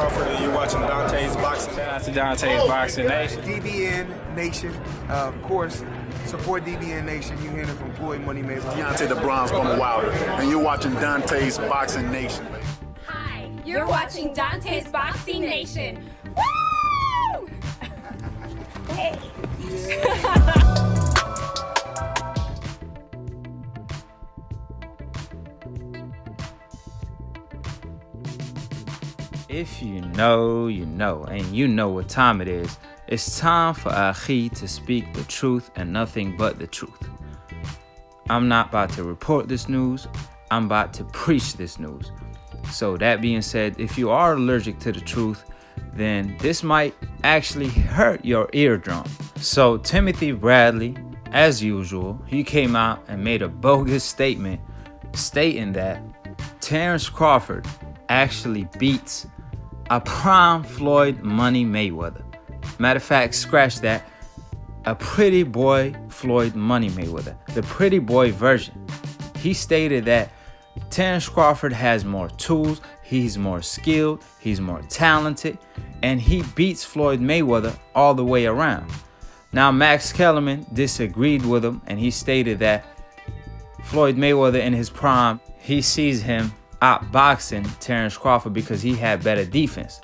Crawford, and you're watching Dante's Boxing. Shout out to Dante's Boxing Nation. DBN Nation, of course, support DBN Nation. You hearing it from Floyd Mayweather. Deontay the Bronze Bomber Wilder, and you're watching Dante's Boxing Nation. Hi, you're watching Dante's Boxing Nation. Woo! Hey. If you know, you know, and you know what time it is. It's time for Akhi to speak the truth and nothing but the truth. I'm not about to report this news. I'm about to preach this news. So that being said, if you are allergic to the truth, then this might actually hurt your eardrum. So Timothy Bradley, as usual, he came out and made a bogus statement stating that Terence Crawford actually beats a prime Floyd Money Mayweather. Matter of fact, scratch that. A pretty boy Floyd Money Mayweather. The pretty boy version. He stated that Terence Crawford has more tools, he's more skilled, he's more talented, and he beats Floyd Mayweather all the way around. Now, Max Kellerman disagreed with him, and he stated that Floyd Mayweather in his prime, he sees him outboxing Terence Crawford because he had better defense,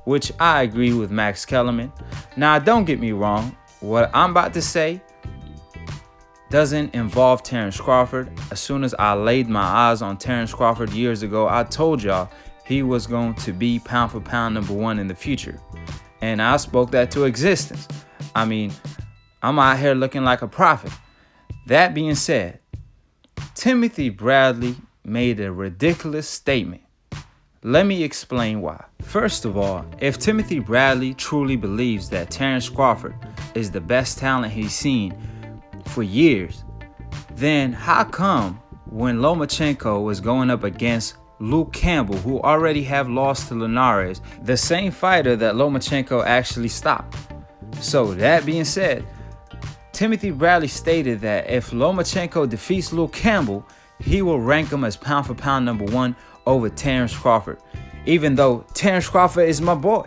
which I agree with Max Kellerman. Now, don't get me wrong, what I'm about to say doesn't involve Terence Crawford. As soon as I laid my eyes on Terence Crawford years ago, I told y'all he was going to be pound for pound #1 in the future, and I spoke that to existence. I mean, I'm out here looking like a prophet. That being said, Timothy Bradley made a ridiculous statement. Let me explain why. First of all, if Timothy Bradley truly believes that Terence Crawford is the best talent he's seen for years, then how come when Lomachenko was going up against Luke Campbell, who already have lost to Linares, the same fighter that Lomachenko actually stopped? So that being said, Timothy Bradley stated that if Lomachenko defeats Luke Campbell, he will rank him as pound for pound #1 over Terence Crawford, even though Terence Crawford is my boy.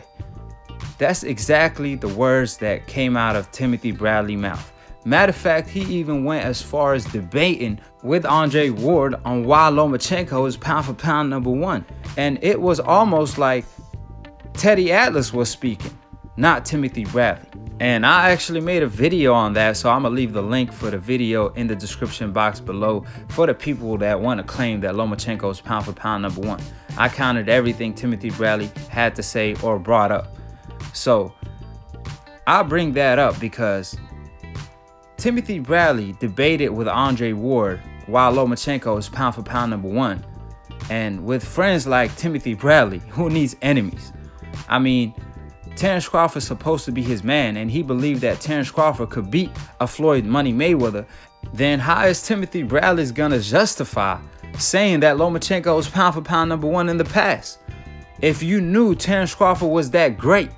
That's exactly the words that came out of Timothy Bradley's mouth. Matter of fact, he even went as far as debating with Andre Ward on why Lomachenko is pound for pound #1. And it was almost like Teddy Atlas was speaking, not Timothy Bradley. And I actually made a video on that, so I'm gonna leave the link for the video in the description box below for the people that want to claim that Lomachenko is pound for pound #1. I counted everything Timothy Bradley had to say or brought up. So I bring that up because Timothy Bradley debated with Andre Ward while Lomachenko is pound for pound #1. And with friends like Timothy Bradley, who needs enemies? I mean, Terence Crawford is supposed to be his man, and he believed that Terence Crawford could beat a Floyd Money Mayweather. Then how is Timothy Bradley gonna justify saying that Lomachenko was pound for pound #1 in the past? If you knew Terence Crawford was that great,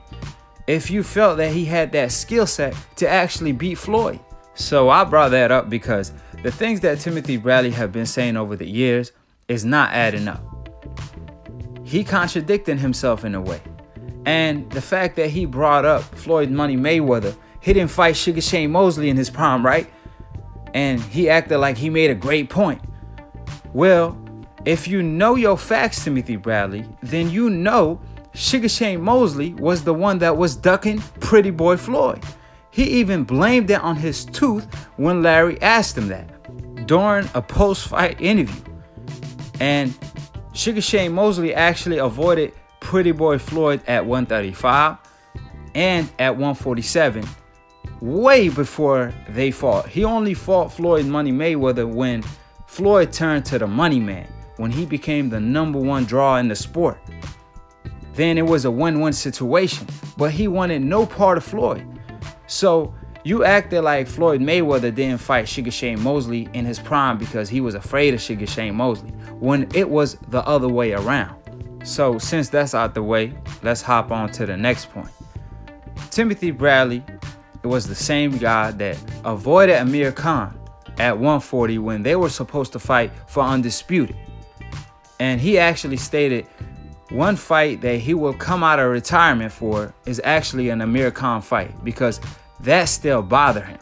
if you felt that he had that skill set to actually beat Floyd. So I brought that up because the things that Timothy Bradley have been saying over the years is not adding up. He contradicted himself in a way. And the fact that he brought up Floyd Money Mayweather, he didn't fight Sugar Shane Mosley in his prime, right? And he acted like he made a great point. Well, if you know your facts, Timothy Bradley, then you know Sugar Shane Mosley was the one that was ducking Pretty Boy Floyd. He even blamed it on his tooth when Larry asked him that during a post-fight interview. And Sugar Shane Mosley actually avoided Pretty Boy Floyd at 135 and at 147 way before they fought. He only fought Floyd Money Mayweather when Floyd turned to the money man, when he became the #1 draw in the sport. Then it was a win-win situation, but he wanted no part of Floyd. So you acted like Floyd Mayweather didn't fight Sugar Shane Mosley in his prime because he was afraid of Sugar Shane Mosley, when it was the other way around. So since that's out the way, let's hop on to the next point. Timothy Bradley was the same guy that avoided Amir Khan at 140 when they were supposed to fight for Undisputed. And he actually stated one fight that he will come out of retirement for is actually an Amir Khan fight, because that still bothers him.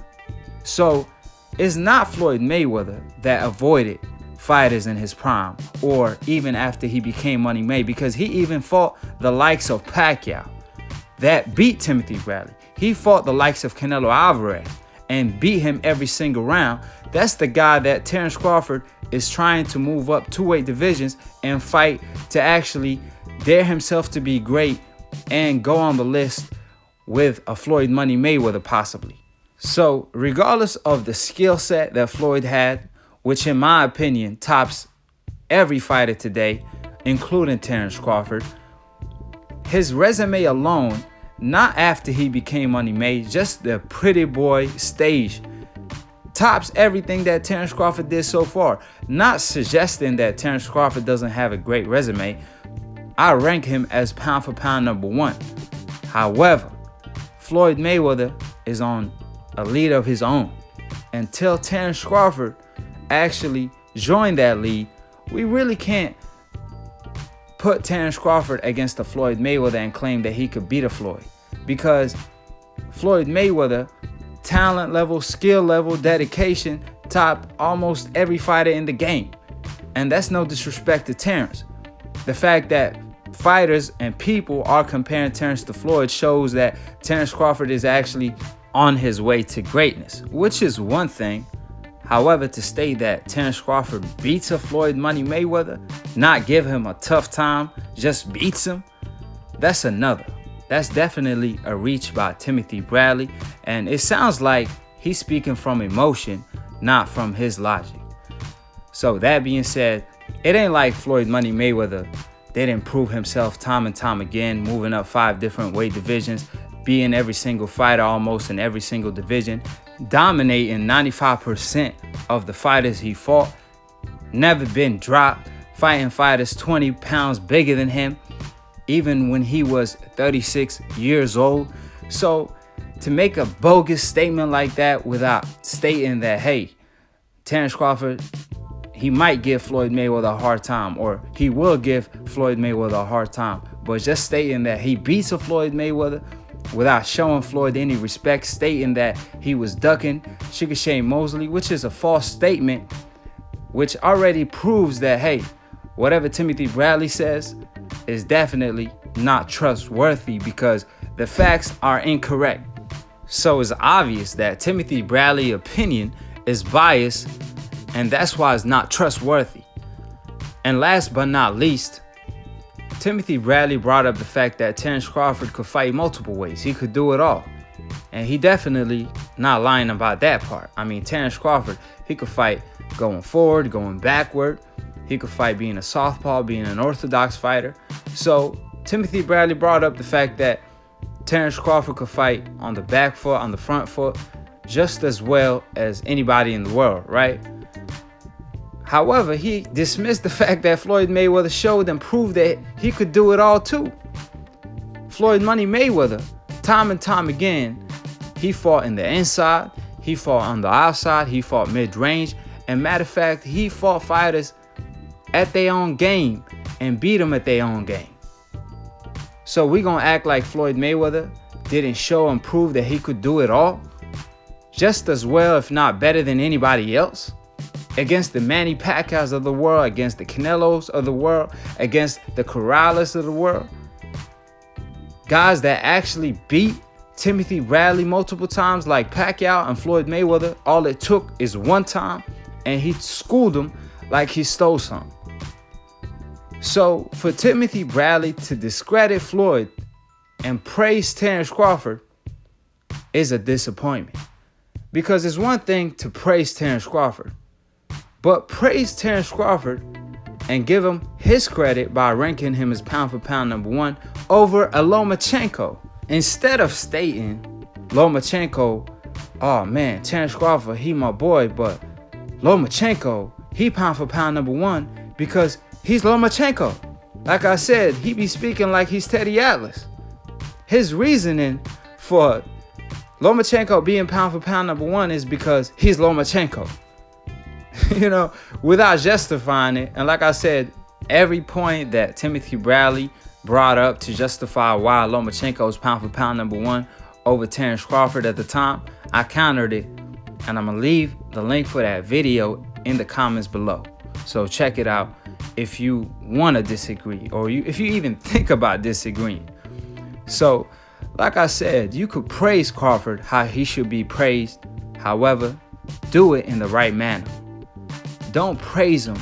So it's not Floyd Mayweather that avoided fighters in his prime or even after he became money made, because he even fought the likes of Pacquiao that beat Timothy Bradley. He fought the likes of Canelo Alvarez and beat him every single round. That's the guy that Terence Crawford is trying to move up 2 weight divisions and fight to actually dare himself to be great and go on the list with a Floyd Money Mayweather possibly. So regardless of the skill set that Floyd had, which in my opinion tops every fighter today, including Terence Crawford, his resume alone, not after he became money made, just the pretty boy stage, tops everything that Terence Crawford did so far. Not suggesting that Terence Crawford doesn't have a great resume. I rank him as pound for pound number 1. However, Floyd Mayweather is on a lead of his own. Until Terence Crawford actually joined that lead, we really can't put Terence Crawford against a Floyd Mayweather and claim that he could beat a Floyd, because Floyd Mayweather, talent level, skill level, dedication, top almost every fighter in the game. And that's no disrespect to Terence. The fact that fighters and people are comparing Terence to Floyd shows that Terence Crawford is actually on his way to greatness, which is one thing. However, to state that Terence Crawford beats a Floyd Money Mayweather, not give him a tough time, just beats him, that's another. That's definitely a reach by Timothy Bradley, and it sounds like he's speaking from emotion, not from his logic. So that being said, it ain't like Floyd Money Mayweather didn't prove himself time and time again, moving up 5 different weight divisions, being every single fighter almost in every single division, dominating 95% of the fighters he fought, never been dropped, fighting fighters 20 pounds bigger than him, even when he was 36 years old. So to make a bogus statement like that without stating that, hey, Terence Crawford, he might give Floyd Mayweather a hard time, or he will give Floyd Mayweather a hard time, but just stating that he beats a Floyd Mayweather without showing Floyd any respect, stating that he was ducking Sugar Shane Mosley, which is a false statement, which already proves that, hey, whatever Timothy Bradley says is definitely not trustworthy, because the facts are incorrect. So it's obvious that Timothy Bradley's opinion is biased, and that's why it's not trustworthy. And last but not least, Timothy Bradley brought up the fact that Terence Crawford could fight multiple ways. He could do it all. And he definitely not lying about that part. I mean, Terence Crawford, he could fight going forward, going backward. He could fight being a southpaw, being an orthodox fighter. So Timothy Bradley brought up the fact that Terence Crawford could fight on the back foot, on the front foot, just as well as anybody in the world, right? However, he dismissed the fact that Floyd Mayweather showed and proved that he could do it all too. Floyd Money Mayweather, time and time again, he fought in the inside, he fought on the outside, he fought mid-range, and matter of fact, he fought fighters at their own game and beat them at their own game. So we gonna act like Floyd Mayweather didn't show and prove that he could do it all just as well, if not better than anybody else? Against the Manny Pacquiaos of the world, against the Canelos of the world, against the Corrales of the world. Guys that actually beat Timothy Bradley multiple times, like Pacquiao and Floyd Mayweather. All it took is one time, and he schooled him like he stole something. So for Timothy Bradley to discredit Floyd and praise Terence Crawford is a disappointment. Because it's one thing to praise Terence Crawford, but praise Terence Crawford and give him his credit by ranking him as pound for pound number 1 over a Lomachenko. Instead of stating Lomachenko, oh man, Terence Crawford, he my boy, but Lomachenko, he pound for pound number 1 because he's Lomachenko. Like I said, he be speaking like he's Teddy Atlas. His reasoning for Lomachenko being pound for pound number 1 is because he's Lomachenko. You know, without justifying it. And like I said, every point that Timothy Bradley brought up to justify why Lomachenko is pound for pound number one over Terence Crawford at the time, I countered it, and I'm gonna leave the link for that video in the comments below. So check it out if you want to disagree, or if you even think about disagreeing. So, like I said, you could praise Crawford how he should be praised. However, do it in the right manner. Don't praise him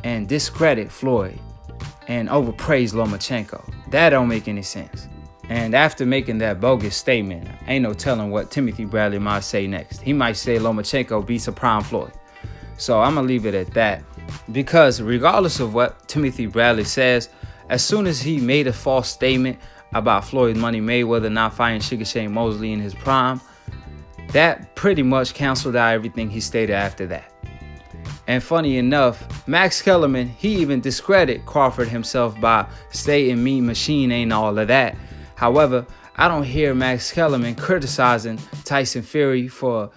and discredit Floyd and overpraise Lomachenko. That don't make any sense. And after making that bogus statement, ain't no telling what Timothy Bradley might say next. He might say Lomachenko beats a prime Floyd. So I'm gonna leave it at that, because regardless of what Timothy Bradley says, as soon as he made a false statement about Floyd Money Mayweather not fighting Sugar Shane Mosley in his prime, that pretty much canceled out everything he stated after that. And funny enough, Max Kellerman, he even discredited Crawford himself by stating Mean Machine ain't all of that. However, I don't hear Max Kellerman criticizing Tyson Fury for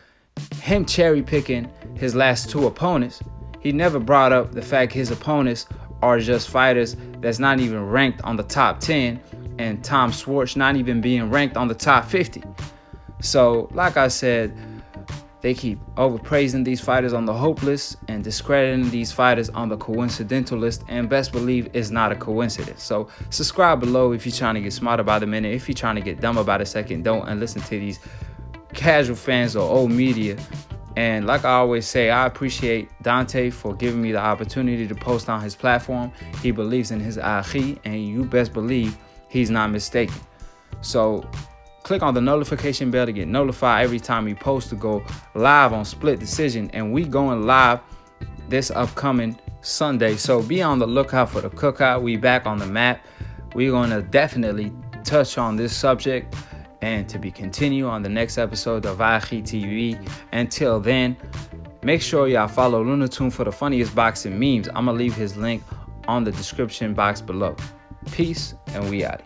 him cherry picking his last two opponents. He never brought up the fact his opponents are just fighters that's not even ranked on the top 10, and Tom Schwartz not even being ranked on the top 50. So, like I said, they keep overpraising these fighters on the hope list and discrediting these fighters on the coincidental list, and best believe it's not a coincidence. So subscribe below if you're trying to get smart about a minute. If you're trying to get dumb about a second, don't, and listen to these casual fans or old media. And like I always say, I appreciate Dante for giving me the opportunity to post on his platform. He believes in his akhi, and you best believe he's not mistaken. So click on the notification bell to get notified every time we post to go live on Split Decision. And we going live this upcoming Sunday. So be on the lookout for the cookout. We back on the map. We're going to definitely touch on this subject and to be continued on the next episode of Akhi TV. Until then, make sure y'all follow Lunatune for the funniest boxing memes. I'm going to leave his link on the description box below. Peace, and we out.